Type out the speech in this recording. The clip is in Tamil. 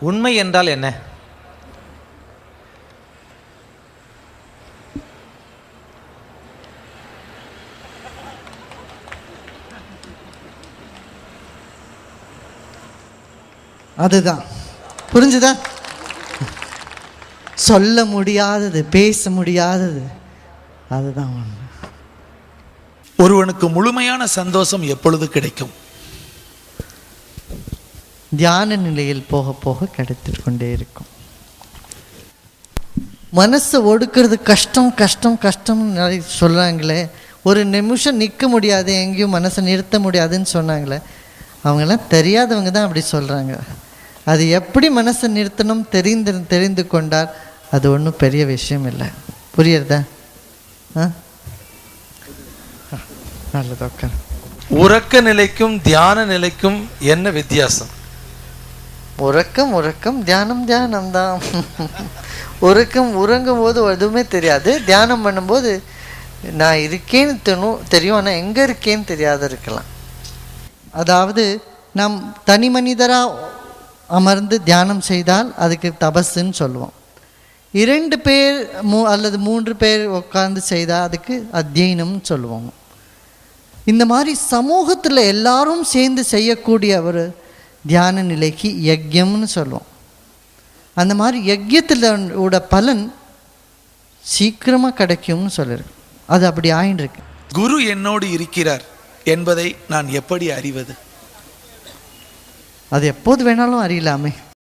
உண்மை என்றால் என்ன? அதுதான். புரிஞ்சுதா? சொல்ல முடியாதது, பேச முடியாதது, அதுதான் உண்மை. ஒருவனுக்கு முழுமையான சந்தோஷம் எப்பொழுது கிடைக்கும்? தியான நிலையில் போக போக கிடைத்து கொண்டே இருக்கும். மனசை ஒடுக்கிறது கஷ்டம் கஷ்டம் கஷ்டம் சொல்கிறாங்களே, ஒரு நிமிஷம் நிற்க முடியாது, எங்கேயும் மனசை நிறுத்த முடியாதுன்னு சொன்னாங்களே, அவங்கெல்லாம் தெரியாதவங்க தான் அப்படி சொல்கிறாங்க. அது எப்படி மனசை நிறுத்தணும் தெரிந்து கொண்டால் அது ஒன்றும் பெரிய விஷயம் இல்லை. புரியுறதா? நல்லது. உட்கார். உறக்க நிலைக்கும் தியான நிலைக்கும் என்ன வித்தியாசம்? உறக்கம் உறக்கம், தியானம் தியானம் தான். உறக்கம் உறங்கும் போது எதுவுமே தெரியாது, தியானம் பண்ணும்போது நான் இருக்கேன்னு தெரியும், ஆனால் எங்கே இருக்கேன்னு தெரியாத இருக்கலாம். அதாவது நாம் தனி மனிதராக அமர்ந்து தியானம் செய்தால் அதுக்கு தபஸ்ன்னு சொல்லுவோம். 2 பேர் அல்லது 3 பேர் உட்கார்ந்து செய்தால் அதுக்கு அத்தியனம்னு சொல்லுவோம். இந்த மாதிரி சமூகத்தில் எல்லாரும் சேர்ந்து செய்யக்கூடிய ஒரு தியான நிலைக்கு யஜ்யம்னு சொல்லுவோம். அந்த மாதிரி யஜ்யத்திலோட பலன் சீக்கிரமாக கிடைக்கும்னு சொல்லியிருக்கு. அது அப்படி ஆயின்றிருக்கு. குரு என்னோடு இருக்கிறார் என்பதை நான் எப்படி அறிவது? அது எப்போது வேணாலும் அறியலாமே.